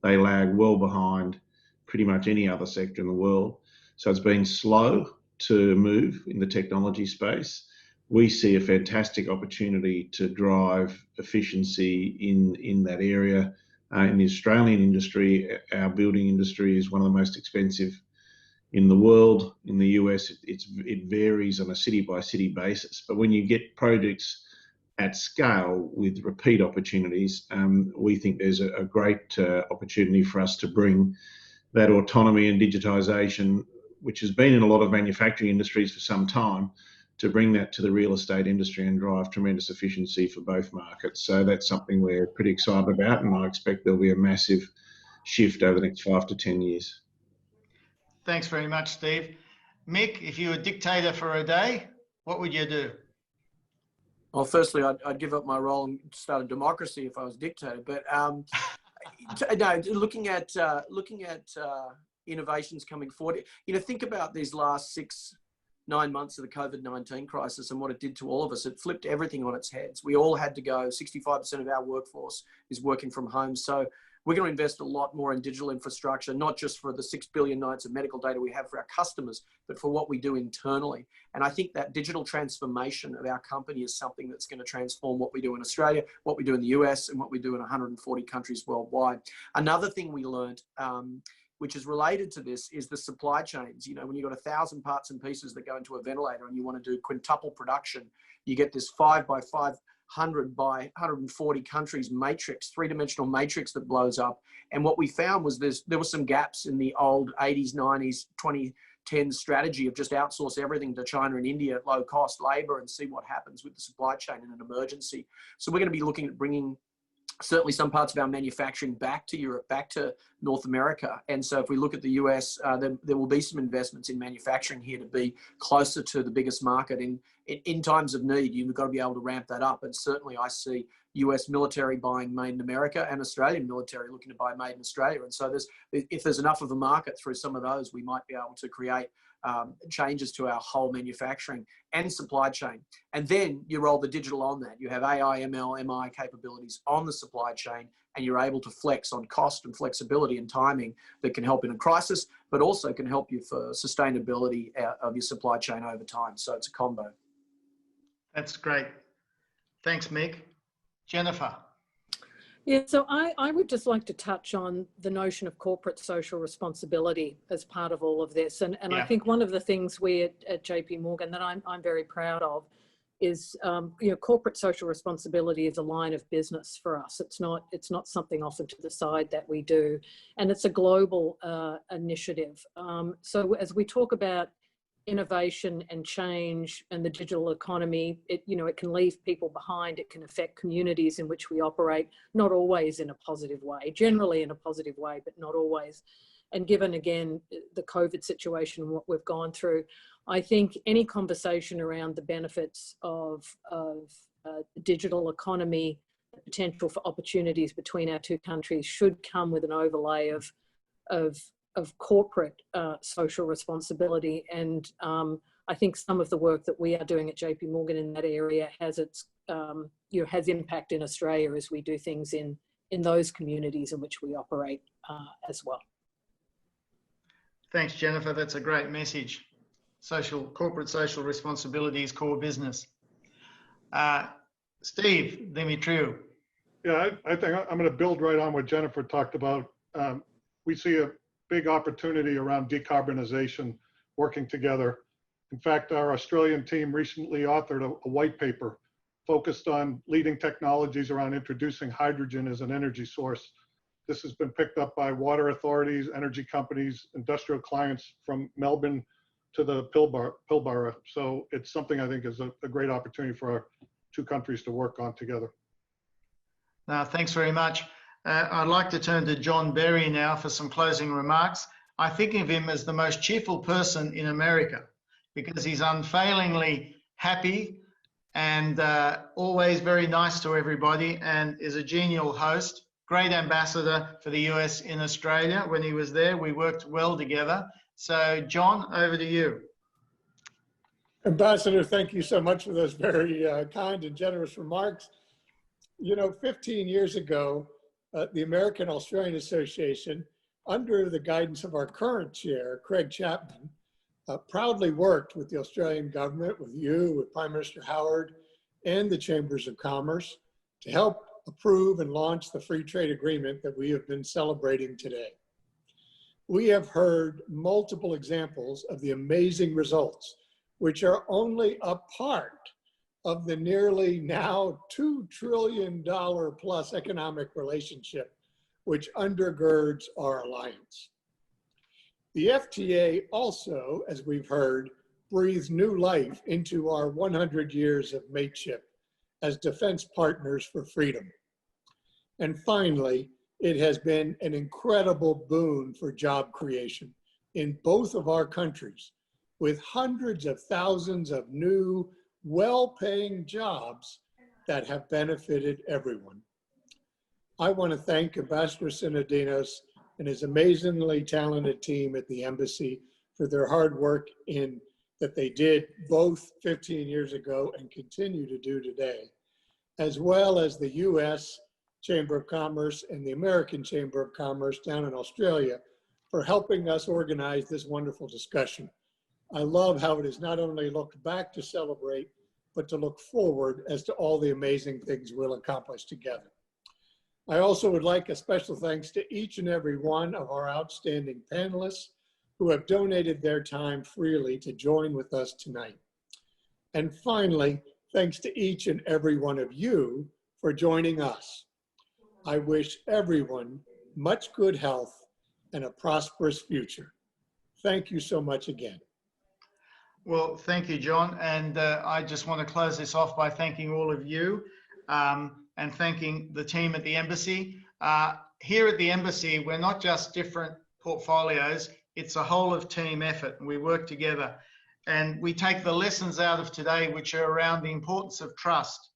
they lag well behind pretty much any other sector in the world. So it's been slow to move in the technology space. We see a fantastic opportunity to drive efficiency in that area. In the Australian industry, our building industry is one of the most expensive in the world. In the US, it varies on a city-by-city basis. But when you get projects at scale with repeat opportunities, we think there's a great opportunity for us to bring that autonomy and digitisation, which has been in a lot of manufacturing industries for some time, to bring that to the real estate industry and drive tremendous efficiency for both markets. So that's something we're pretty excited about, and I expect there'll be a massive shift over the next 5 to 10 years. Thanks very much, Steve. Mick, if you were dictator for a day, what would you do? Well, firstly, I'd give up my role and start a democracy if I was dictator. But no, looking at innovations coming forward, think about these last 6-9 months of the COVID-19 crisis and what it did to all of us. It flipped everything on its heads. We all had to go. 65% of our workforce is working from home. So we're going to invest a lot more in digital infrastructure, not just for the 6 billion nights of medical data we have for our customers, but for what we do internally. And I think that digital transformation of our company is something that's going to transform what we do in Australia, what we do in the US, and what we do in 140 countries worldwide. Another thing we learned, which is related to this, is the supply chains. When you've got 1,000 parts and pieces that go into a ventilator and you want to do quintuple production, you get this 5 by 500 by 140 countries matrix, three-dimensional matrix that blows up. And what we found was there were some gaps in the old 80s, 90s, 2010 strategy of just outsource everything to China and India at low cost labor and see what happens with the supply chain in an emergency. So we're going to be looking at bringing certainly some parts of our manufacturing back to Europe, back to North America. And so if we look at the US, there will be some investments in manufacturing here to be closer to the biggest market. In times of need, you've got to be able to ramp that up. And certainly I see US military buying made in America and Australian military looking to buy made in Australia. And so if there's enough of a market through some of those, we might be able to create changes to our whole manufacturing and supply chain. And then you roll the digital on that. You have AI, ML, MI capabilities on the supply chain, and you're able to flex on cost and flexibility and timing that can help in a crisis, but also can help you for sustainability of your supply chain over time. So it's a combo. That's great. Thanks, Mick. Jennifer. Yeah, so I would just like to touch on the notion of corporate social responsibility as part of all of this. And I think one of the things we at JP Morgan that I'm very proud of is, corporate social responsibility is a line of business for us. It's not something off and to the side that we do. And it's a global initiative. So as we talk about innovation and change and the digital economy, it can leave people behind. It can affect communities in which we operate, not always in a positive way, generally in a positive way, but not always. And given, again, the COVID situation, what we've gone through, I think any conversation around the benefits of digital economy, the potential for opportunities between our two countries should come with an overlay of corporate social responsibility. And I think some of the work that we are doing at JP Morgan in that area has its has impact in Australia as we do things in those communities in which we operate as well. Thanks, Jennifer. That's a great message. Corporate social responsibility is core business. Steve Dimitriou. Yeah, I think I'm going to build right on what Jennifer talked about. We see a big opportunity around decarbonization, working together. In fact, our Australian team recently authored a white paper focused on leading technologies around introducing hydrogen as an energy source. This has been picked up by water authorities, energy companies, industrial clients from Melbourne to the Pilbara. So it's something I think is a great opportunity for our two countries to work on together. Thanks very much. I'd like to turn to John Berry now for some closing remarks. I think of him as the most cheerful person in America because he's unfailingly happy and always very nice to everybody and is a genial host. Great ambassador for the US in Australia. When he was there, we worked well together. So John, over to you. Ambassador, thank you so much for those very kind and generous remarks. You know, 15 years ago, the American Australian Association, under the guidance of our current chair, Craig Chapman, proudly worked with the Australian government, with you, with Prime Minister Howard, and the Chambers of Commerce to help approve and launch the free trade agreement that we have been celebrating today. We have heard multiple examples of the amazing results, which are only a part of the nearly now $2 trillion plus economic relationship, which undergirds our alliance. The FTA also, as we've heard, breathes new life into our 100 years of mateship as defense partners for freedom. And finally, it has been an incredible boon for job creation in both of our countries, with hundreds of thousands of new, well-paying jobs that have benefited everyone. I want to thank Ambassador Sinodinos and his amazingly talented team at the embassy for their hard work that they did both 15 years ago and continue to do today, as well as the US Chamber of Commerce and the American Chamber of Commerce down in Australia for helping us organize this wonderful discussion. I love how it is not only looked back to celebrate, but to look forward as to all the amazing things we'll accomplish together. I also would like a special thanks to each and every one of our outstanding panelists who have donated their time freely to join with us tonight. And finally, thanks to each and every one of you for joining us. I wish everyone much good health and a prosperous future. Thank you so much again. Well, thank you, John. And I just want to close this off by thanking all of you and thanking the team at the embassy. Here at the embassy, we're not just different portfolios, it's a whole of team effort, and we work together. And we take the lessons out of today, which are around the importance of trust,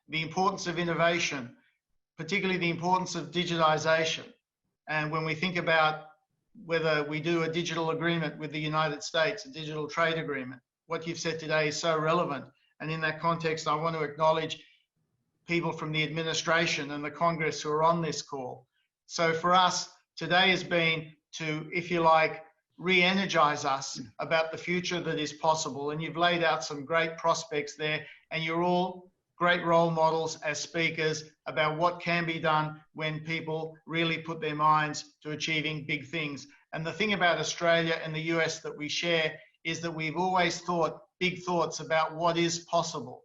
the importance of innovation, particularly the importance of digitization. And when we think about whether we do a digital agreement with the United States, a digital trade agreement, what you've said today is so relevant. And in that context, I want to acknowledge people from the administration and the Congress who are on this call. So for us, today has been to, if you like, re-energize us about the future that is possible. And you've laid out some great prospects there, and you're all great role models as speakers about what can be done when people really put their minds to achieving big things. And the thing about Australia and the US that we share is that we've always thought big thoughts about what is possible,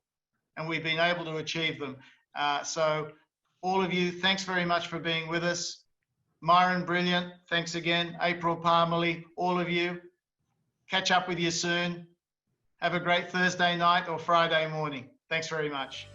and we've been able to achieve them. So all of you, thanks very much for being with us. Myron Brilliant, thanks again. April Palmerlee, all of you. Catch up with you soon. Have a great Thursday night or Friday morning. Thanks very much.